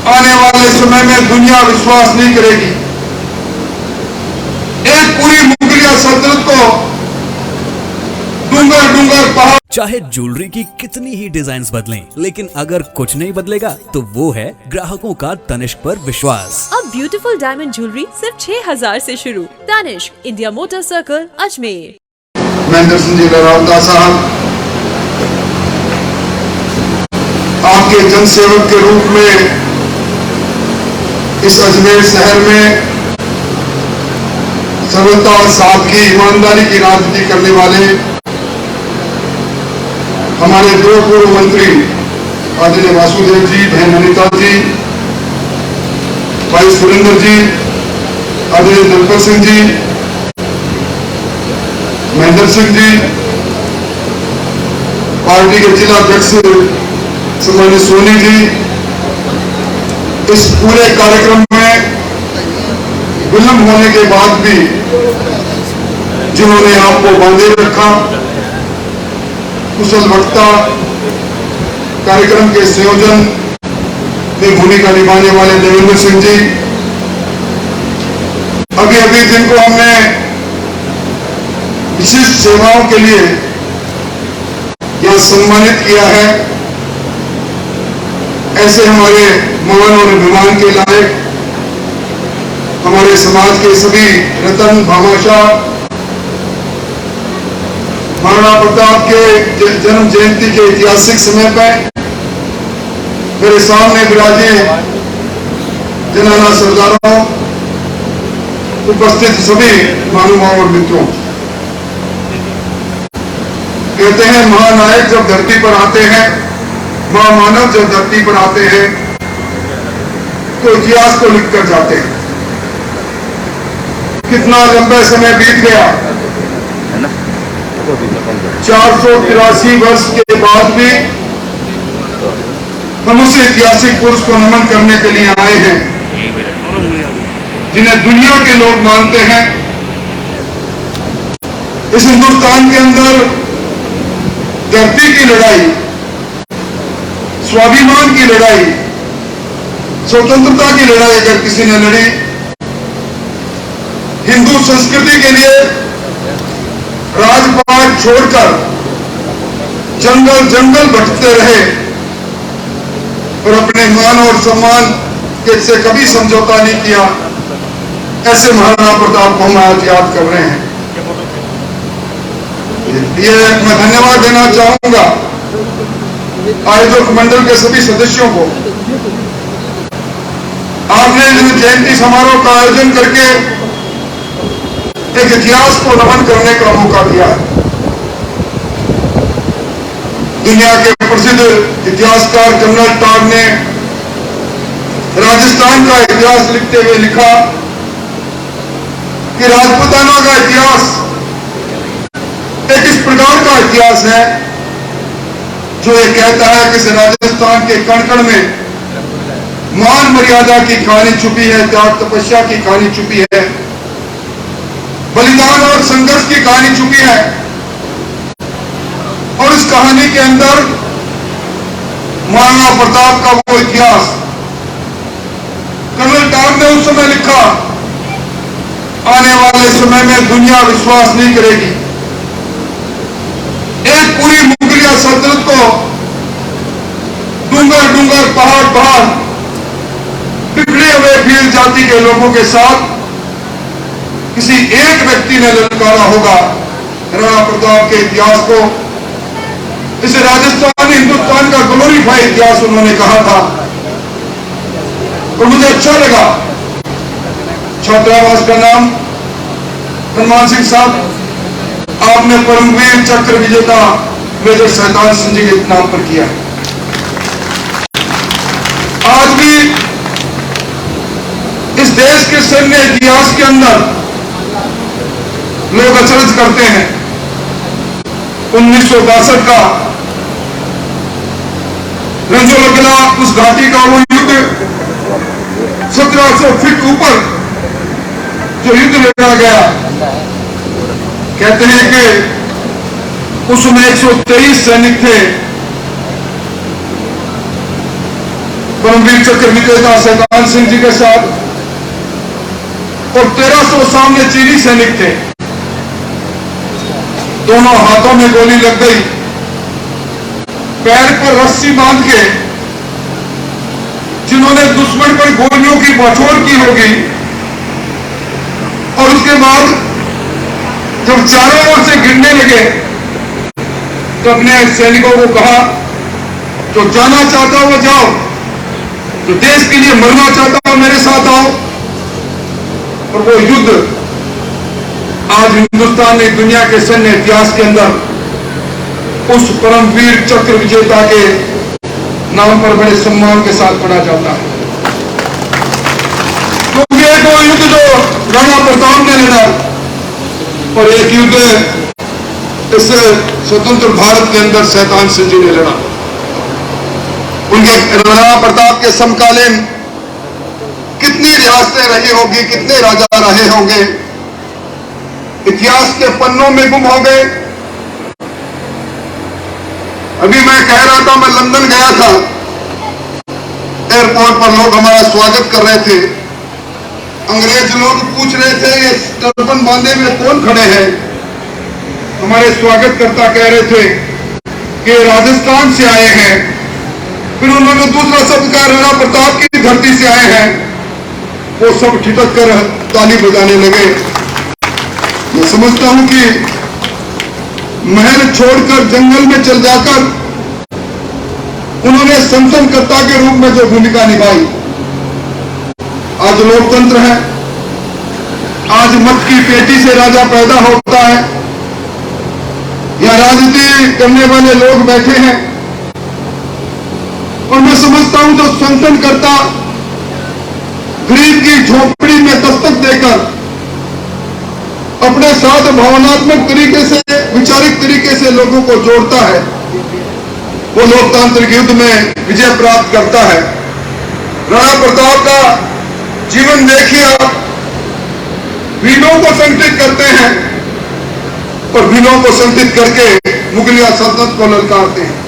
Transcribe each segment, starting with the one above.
आने वाले समय में दुनिया विश्वास नहीं करेगी। एक पूरी मुगलिया सल्तनत को डूंगर डूंगर पहाड़। चाहे ज्वेलरी की कितनी ही डिजाइन्स बदलें, लेकिन अगर कुछ नहीं बदलेगा तो वो है ग्राहकों का तनिष्क पर विश्वास। अब ब्यूटीफुल डायमंड ज्वेलरी सिर्फ 6000 से शुरू। Tanishq, India motor circle, Ajmer. Mahendra Singh ji Ladawata साहब, आपके जनसेवक के रूप में इस अजमेर शहर में सरलता और सादगी, ईमानदारी की राजनीति करने वाले हमारे दो पूर्व मंत्री आदरणीय वासुदेव जी, बहन अनिता जी, भाई सुरेंद्र जी, आदरणीय दलपत सिंह जी, महेंद्र सिंह जी, पार्टी के जिला अध्यक्ष सम्मानित सोनी जी, इस पूरे कार्यक्रम में विलंब होने के बाद भी जिन्होंने आपको बांधे रखा, कुशल वक्ता, कार्यक्रम के संयोजन में भूमिका निभाने वाले देवेंद्र सिंह जी, अभी अभी जिनको हमने विशिष्ट सेवाओं के लिए यहां सम्मानित किया है, ऐसे हमारे महान और अभिमान के लायक हमारे समाज के सभी रतन भामाशाह, महाराणा प्रताप के जन्म जयंती के ऐतिहासिक समय पर मेरे सामने विराजे जनाना सरदारों, उपस्थित सभी महानुभावों और मित्रों, कहते हैं महानायक जब धरती पर आते हैं, महामानव जब धरती पर आते हैं तो इतिहास को लिखकर जाते हैं। कितना लंबा समय बीत गया, 483 वर्ष के बाद भी हम उस ऐतिहासिक पुरुष को नमन करने के लिए आए हैं जिन्हें दुनिया के लोग मानते हैं। इस हिंदुस्तान के अंदर धरती की लड़ाई, स्वाभिमान की लड़ाई, स्वतंत्रता की लड़ाई अगर किसी ने लड़ी, हिंदू संस्कृति के लिए राजपाट छोड़कर जंगल जंगल भटकते रहे और अपने मान और सम्मान के से कभी समझौता नहीं किया, ऐसे महाराणा प्रताप को हम आज याद कर रहे हैं। ये मैं धन्यवाद देना चाहूंगा आयोजक मंडल के सभी सदस्यों को। आपने जयंती समारोह का आयोजन करके एक इतिहास को नमन करने का मौका दिया है। दुनिया के प्रसिद्ध इतिहासकार कर्नल टॉड ने राजस्थान का इतिहास लिखते हुए लिखा कि राजपूताना का इतिहास एक इस प्रकार का इतिहास है जो ये कहता है कि राजस्थान के कण कण में मान मर्यादा की कहानी छुपी है, त्याग तपस्या की कहानी छुपी है, बलिदान और संघर्ष की कहानी छुपी है। और इस कहानी के अंदर महाराणा प्रताप का वो इतिहास कर्नल टॉड ने उस समय लिखा, आने वाले समय में दुनिया विश्वास नहीं करेगी। एक पूरी मुगलिया सल्तनत को डूंगर डूंगर, पहाड़ पहाड़, बिखरे हुए भील जाति के लोगों के साथ किसी एक व्यक्ति ने ललकारा होगा राणा प्रताप के इतिहास को। इसे राजस्थान हिंदुस्तान का ग्लोरीफाई इतिहास उन्होंने कहा था और मुझे अच्छा लगा। छात्रावास का नाम हनुमान सिंह साहब आपने परमवीर चक्र विजेता मेजर शैतान सिंह जी के नाम पर किया। आज भी इस देश के सैन्य इतिहास के अंदर लोग अचरज करते हैं। 1962 का रंजोलगला उस घाटी का वो युद्ध, 1700 फीट ऊपर जो युद्ध लड़ा गया, कहते हैं कि उसमें 123 सैनिक थे। परमवीर चक्र विजेता शैतान सिंह जी के साथ, और 1300 सामने चीनी सैनिक थे। दोनों हाथों में गोली लग गई, पैर पर रस्सी बांध के जिन्होंने दुश्मन पर गोलियों की बौछार की होगी, और उसके बाद जब चारों ओर से गिरने लगे तो अपने सैनिकों को कहा, जो जाना चाहता हो जाओ, जो देश के लिए मरना चाहता हो मेरे साथ आओ। और वो युद्ध आज हिंदुस्तान ने दुनिया के सैन्य इतिहास के अंदर उस परमवीर चक्र विजेता के नाम पर बड़े सम्मान के साथ पढ़ा जाता है। क्योंकि एक वो युद्ध जो राणा प्रताप ने लड़ा, और एक युद्ध इस स्वतंत्र भारत के अंदर शैतान सिंह जी ने लड़ा। उनके राणा प्रताप के समकालीन कितनी रियासतें रही होगी, कितने राजा रहे होंगे, इतिहास के पन्नों में गुम हो गए। अभी मैं कह रहा था, मैं लंदन गया था, एयरपोर्ट पर लोग हमारा स्वागत कर रहे थे। अंग्रेज लोग पूछ रहे थे, ये टर्बन बांधे में कौन खड़े हैं? हमारे स्वागतकर्ता कह रहे थे कि राजस्थान से आए हैं। फिर उन्होंने दूसरा शब्द कहा, राणा प्रताप की धरती से आए हैं। वो सब ठिठक कर ताली बजाने लगे। मैं समझता हूं कि महल छोड़कर जंगल में चल जाकर उन्होंने संसदकर्ता के रूप में जो भूमिका निभाई, आज लोकतंत्र है, आज मत की पेटी से राजा पैदा होता है, या राजनीति करने वाले लोग बैठे हैं। और मैं समझता हूं जो संसदकर्ता गरीब की झोपड़ी में दस्तक देकर अपने साथ भावनात्मक तरीके से, वैचारिक तरीके से लोगों को जोड़ता है, वो लोकतांत्रिक युद्ध में विजय प्राप्त करता है। राणा प्रताप का जीवन देखिए आप, वीरों को संगठित करते हैं और वीरों को संगठित करके मुगलिया सल्तनत को ललकारते हैं।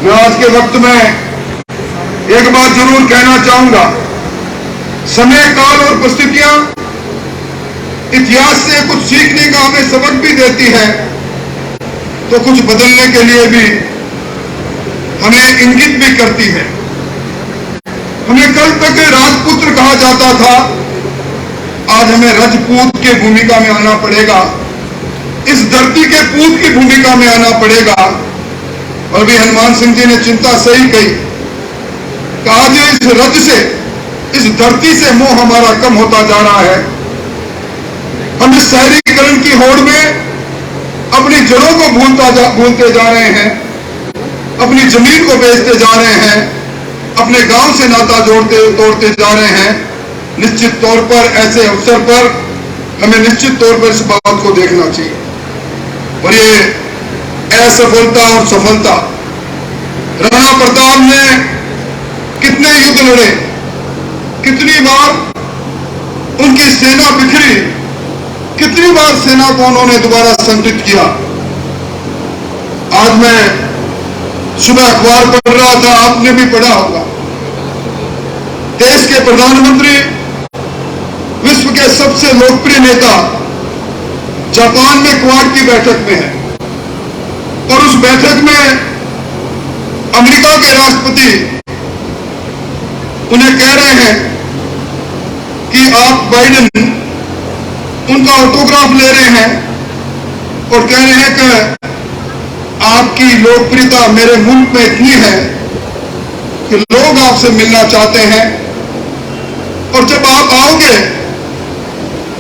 मैं आज के वक्त में एक बात जरूर कहना चाहूंगा, समय, काल और परिस्थितियां इतिहास से कुछ सीखने का हमें सबक भी देती है, तो कुछ बदलने के लिए भी हमें इंगित भी करती है। हमें कल तक राजपुत्र कहा जाता था, आज हमें रजपूत की भूमिका में आना पड़ेगा, इस धरती के पूत की भूमिका में आना पड़ेगा। और भी हनुमान सिंह जी ने चिंता सही कही, कहा जो इस रज से, इस धरती से मोह हमारा कम होता जा रहा है। हम इस शहरीकरण की होड़ में अपनी जड़ों को भूलते जा रहे हैं, अपनी जमीन को बेचते जा रहे हैं, अपने गांव से नाता तोड़ते जा रहे हैं। निश्चित तौर पर ऐसे अवसर पर हमें निश्चित तौर पर इस बात को देखना चाहिए। और ये असफलता और सफलता, राणा प्रताप ने कितने युद्ध लड़े, कितनी बार उनकी सेना बिखरी, कितनी बार सेना को उन्होंने दोबारा संगठित किया। आज मैं सुबह अखबार पढ़ रहा था, आपने भी पढ़ा होगा, देश के प्रधानमंत्री विश्व के सबसे लोकप्रिय नेता जापान में क्वाड की बैठक में है, और उस बैठक में अमेरिका के राष्ट्रपति उन्हें कह रहे हैं कि आप बाइडेन उनका ऑटोग्राफ ले रहे हैं और कह रहे हैं कि आपकी लोकप्रियता मेरे मुल्क में इतनी है कि लोग आपसे मिलना चाहते हैं, और जब आप आओगे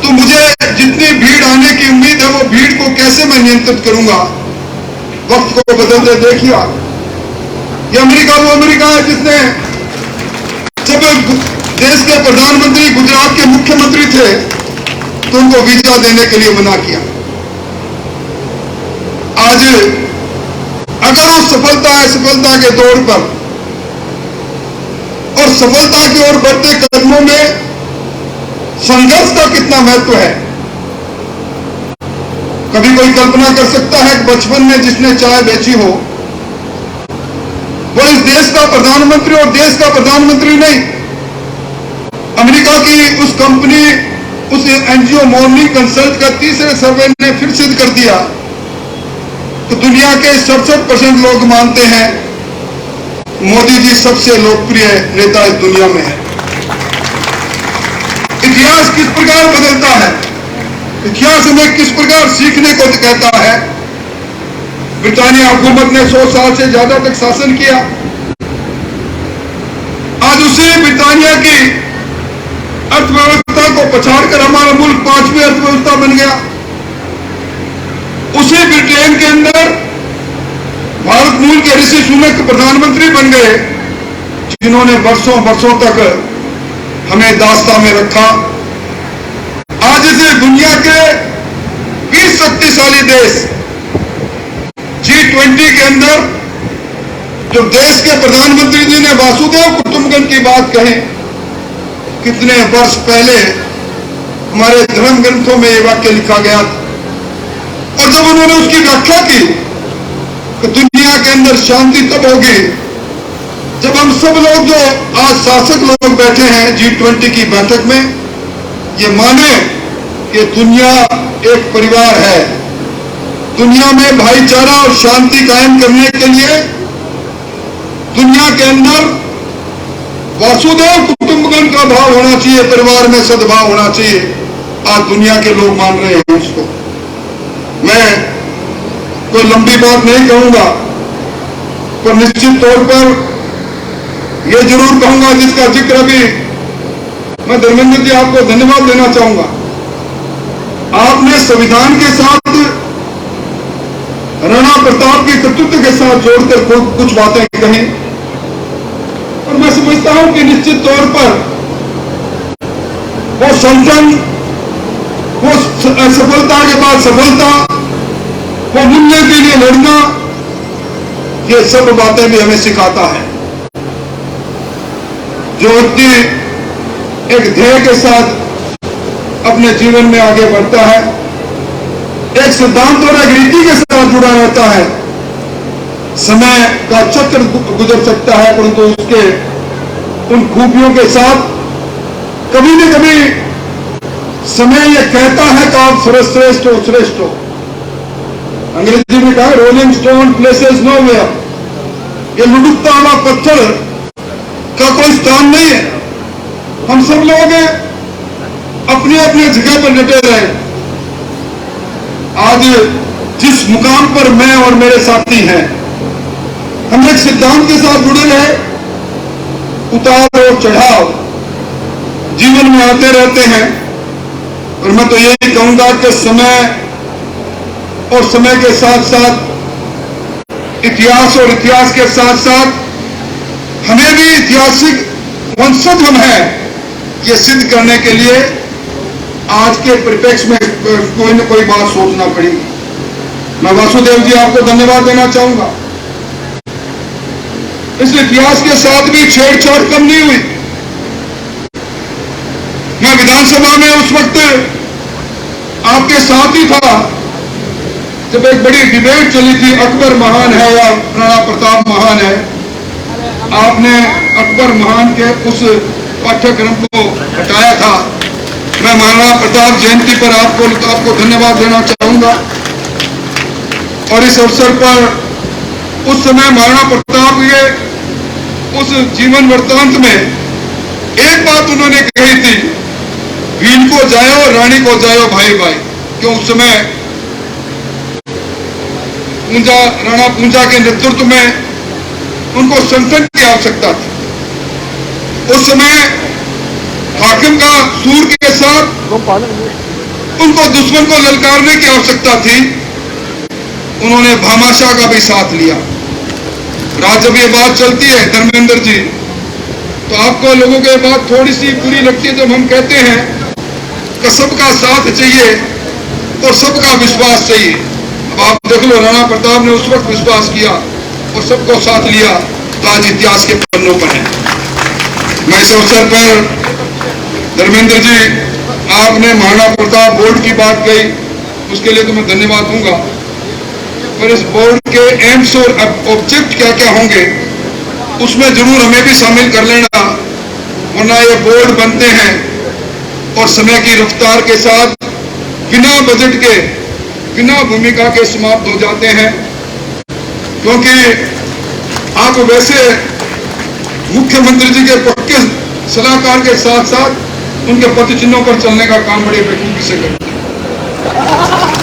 तो मुझे जितनी भीड़ आने की उम्मीद है, वो भीड़ को कैसे मैं नियंत्रित करूंगा। वक्त को बदलते देखिए, ये अमेरिका वो अमेरिका है जिसने जब देश के प्रधानमंत्री गुजरात के मुख्यमंत्री थे तो उनको वीजा देने के लिए मना किया। आज अगर वो सफलता है, सफलता के दौर पर और सफलता की ओर बढ़ते कदमों में संघर्ष का कितना महत्व है। कभी कोई कल्पना कर सकता है कि बचपन में जिसने चाय बेची हो वो इस देश का प्रधानमंत्री और देश का प्रधानमंत्री नहीं, अमेरिका की उस कंपनी, उस एनजीओ मॉर्निंग कंसल्ट का तीसरे सर्वे ने फिर सिद्ध कर दिया कि दुनिया के 67% लोग मानते हैं मोदी जी सबसे लोकप्रिय नेता इस दुनिया में है। इतिहास किस प्रकार बदलता है, इतिहास हमें किस प्रकार सीखने को कहता है। ब्रिटानिया हुकूमत ने 100 साल से ज्यादा तक शासन किया। आज उसी ब्रिटानिया की अर्थव्यवस्था को पछाड़कर हमारा मुल्क 5वीं अर्थव्यवस्था बन गया। उसी ब्रिटेन के अंदर भारत मूल के ऋषि सुनक प्रधानमंत्री बन गए, जिन्होंने वर्षों वर्षों तक हमें दास्ता में रखा। आज इसे दुनिया के 20 शक्तिशाली देश G20 के अंदर जो देश के प्रधानमंत्री जी ने वासुदेव कुटुंबकम की बात कही, कितने वर्ष पहले हमारे धर्म ग्रंथों में यह वाक्य लिखा गया था। और जब उन्होंने उसकी व्याख्या की कि दुनिया के अंदर शांति तब होगी जब हम सब लोग जो आज शासक लोग बैठे हैं G20 की बैठक में, ये माने कि दुनिया एक परिवार है। दुनिया में भाईचारा और शांति कायम करने के लिए दुनिया के अंदर वासुदेव कुटुंबकम का भाव होना चाहिए, परिवार में सद्भाव होना चाहिए। आज दुनिया के लोग मान रहे हैं उसको। मैं कोई लंबी बात नहीं कहूंगा, पर निश्चित तौर पर यह जरूर कहूंगा, जिसका जिक्र अभी मैं धर्मेंद्र जी आपको धन्यवाद देना चाहूंगा। आपने संविधान के साथ राणा प्रताप के कर्तृत्व के साथ जोड़कर कुछ बातें कही, और मैं समझता हूं कि निश्चित तौर पर वो संगठन, वो सफलता के बाद सफलता, वो मूल्य के लिए लड़ना, ये सब बातें भी हमें सिखाता है। जो व्यक्ति एक ध्येय के साथ अपने जीवन में आगे बढ़ता है, एक सिद्धांत और एक रीति के साथ जुड़ा रहता है, समय का चक्र गुजर सकता है, परंतु उसके उन खूबियों के साथ कभी न कभी समय यह कहता है कि आप सर्वश्रेष्ठ हो, श्रेष्ठ हो। अंग्रेजी में कहा रोलिंग स्टोन प्लेसेस नोवेयर। ये लुढ़कता हुआ पत्थर का कोई स्थान नहीं है। हम सब लोग अपने अपने जगह पर डटे रहे। आज जिस मुकाम पर मैं और मेरे साथी हैं, हम एक सिद्धांत के साथ जुड़े रहे। उतार और चढ़ाव जीवन में आते रहते हैं, और मैं तो यही कहूंगा कि समय और समय के साथ साथ इतिहास और इतिहास के साथ साथ हमें भी ऐतिहासिक वंशज हम हैं, ये सिद्ध करने के लिए आज के परिप्रेक्ष्य में कोई न कोई बात सोचना पड़ेगी। मैं वासुदेव जी आपको धन्यवाद देना चाहूंगा। इस इतिहास के साथ भी छेड़छाड़ कम नहीं हुई। मैं विधानसभा में उस वक्त आपके साथ ही था जब एक बड़ी डिबेट चली थी, अकबर महान है या राणा प्रताप महान है। आपने अकबर महान के उस पाठ्यक्रम को हटाया था। मैं महाराणा प्रताप जयंती पर आपको धन्यवाद देना चाहूंगा। और इस अवसर पर उस समय महाराणा प्रताप के उस जीवन वृत्तांत में एक बात उन्होंने कही थी, भील को जायो रानी को जायो भाई भाई। क्यों उस समय राणा पूंजा के नेतृत्व में उनको संगठन की आवश्यकता थी। उस समय हाकिम का सूर के साथ उनको दुश्मन को ललकारने की आवश्यकता थी। उन्होंने भामाशाह का भी साथ लिया। राज जब ये बात चलती है धर्मेंद्र जी, तो आपको लोगों को ये बात थोड़ी सी बुरी लगती है जब हम कहते हैं कि सबका साथ चाहिए और सबका विश्वास चाहिए। अब आप देख लो, राणा प्रताप ने उस वक्त विश्वास किया और सबको साथ लिया, तो आज इतिहास के पन्नों पर है। मैं इस अवसर पर धर्मेंद्र जी, आपने महाराणा प्रताप बोर्ड की बात कही, उसके लिए तो मैं धन्यवाद दूंगा। पर इस बोर्ड के एम्स और ऑब्जेक्ट क्या क्या होंगे, उसमें जरूर हमें भी शामिल कर लेना, वरना ये बोर्ड बनते हैं और समय की रफ्तार के साथ बिना बजट के, बिना भूमिका के समाप्त हो जाते हैं। क्योंकि आप वैसे मुख्यमंत्री जी के पक्के सलाहकार के साथ साथ उनके पद चिन्हों पर चलने का काम बड़े बेखूबी से करते हैं,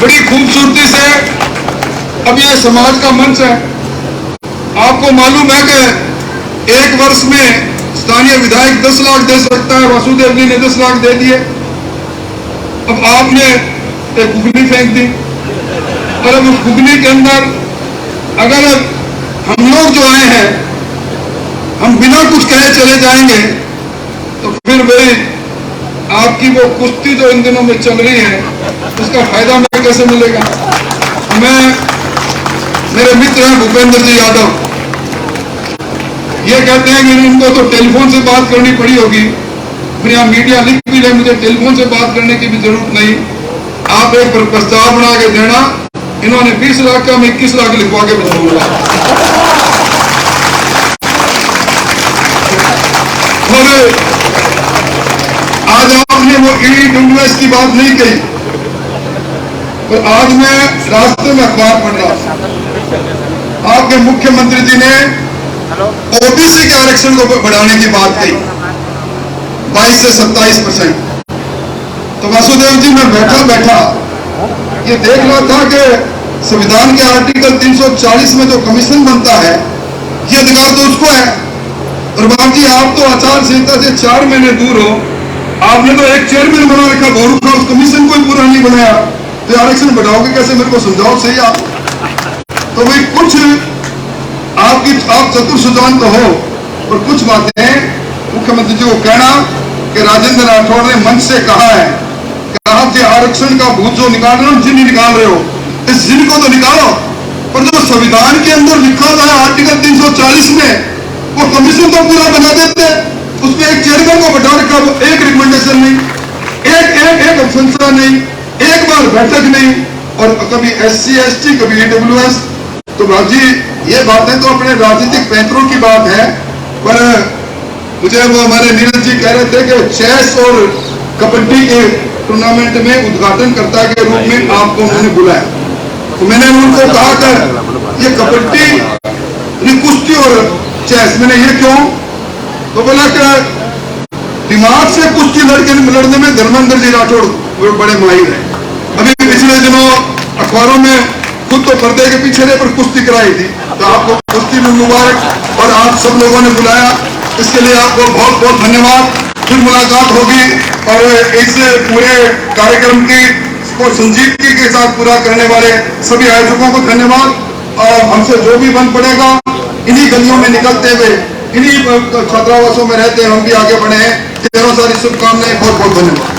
बड़ी खूबसूरती से। अब ये समाज का मंच है। आपको मालूम है कि एक वर्ष में स्थानीय विधायक 10 लाख दे सकता है, वासुदेव जी ने 10 लाख दे दिए। अब आपने एक घुगनी फेंक दी, और अब उस घुगनी के अंदर अगर हम लोग जो आए हैं, हम बिना कुछ कहे चले जाएंगे, तो फिर भाई आपकी वो कुश्ती जो इन दिनों में चल रही है, उसका फायदा हमें कैसे मिलेगा। मेरे मित्र हैं भूपेंद्र जी यादव, ये कहते हैं कि इनको तो टेलीफोन से बात करनी पड़ी होगी, फिर यहाँ मीडिया लिख भी ले, मुझे टेलीफोन से बात करने की भी जरूरत नहीं, आप एक प्रस्ताव बना के देना। इन्होंने 20 लाख का, मैं 21 लाख लिखवा के बताऊंगा। और आज आपने वो EWS की बात नहीं कही, और आज मैं रास्ते में अखबार पढ़ रहा, आपके मुख्यमंत्री जी ने ओबीसी के आरक्षण को बढ़ाने की बात कही 22 से 27%। तो वासुदेव जी, मैं बैठा ये देख रहा था कि संविधान के आर्टिकल 340 में जो कमीशन बनता है, ये अधिकार तो उसको है। और बाप जी, आप तो आचार संहिता से 4 महीने दूर हो, आपने तो एक चेयरमैन बना रखा गौरव का, उस कमीशन को ही पूरा नहीं बनाया, तो आरक्षण बढ़ाओगे कैसे, मेरे को समझाओ सही आप। तो भाई कुछ आप चतुर सुजान तो हो, और कुछ बातें मुख्यमंत्री जी को कहना कि राजेंद्र राठौड़ ने मंच से कहा है कि आप जो आरक्षण का भूत जो निकाल रहे हो, जिन नहीं निकाल रहे हो, इस जिन को तो निकालो, पर जो संविधान के अंदर लिखा हुआ है आर्टिकल 340 में, वो कमीशन तो पूरा बना देते, उसमें एक चेयरमैन को बैठा रखा, वो एक रिकमेंडेशन नहीं, एक अनुशंसा नहीं, एक बार बैठक नहीं, और कभी SC ST, कभी EWS। तो बाजी, ये बातें तो अपने राजनीतिक पैंतरों की बात है, पर मुझे वो हमारे नीरज जी कह रहे थे कि चेस और कबड्डी के टूर्नामेंट में उद्घाटनकर्ता के रूप में आपको उन्होंने बुलाया, तो मैंने उनको कहा कि ये कबड्डी, कुश्ती और चेस, मैंने ये क्यों, तो बोला कि दिमाग से कुश्ती लड़ने में धर्मेंद्र जी राठौड़ वो बड़े माहिर हैं। अभी पिछले दिनों अखबारों में खुद तो पर्दे के पीछे रहे, पर कुश्ती कराई थी, तो आपको कुश्ती में मुबारक, और आप सब लोगों ने बुलाया, इसके लिए आपको बहुत बहुत धन्यवाद। फिर मुलाकात होगी, और इस पूरे कार्यक्रम की को संजीदगी के साथ पूरा करने वाले सभी आयोजकों को धन्यवाद। और हमसे जो भी बन पड़ेगा, इन्हीं गलियों में निकलते हुए, इन्हीं छात्रावासों में रहते हम भी आगे बढ़े हैं। ढेरों सारी शुभकामनाएं, बहुत बहुत धन्यवाद।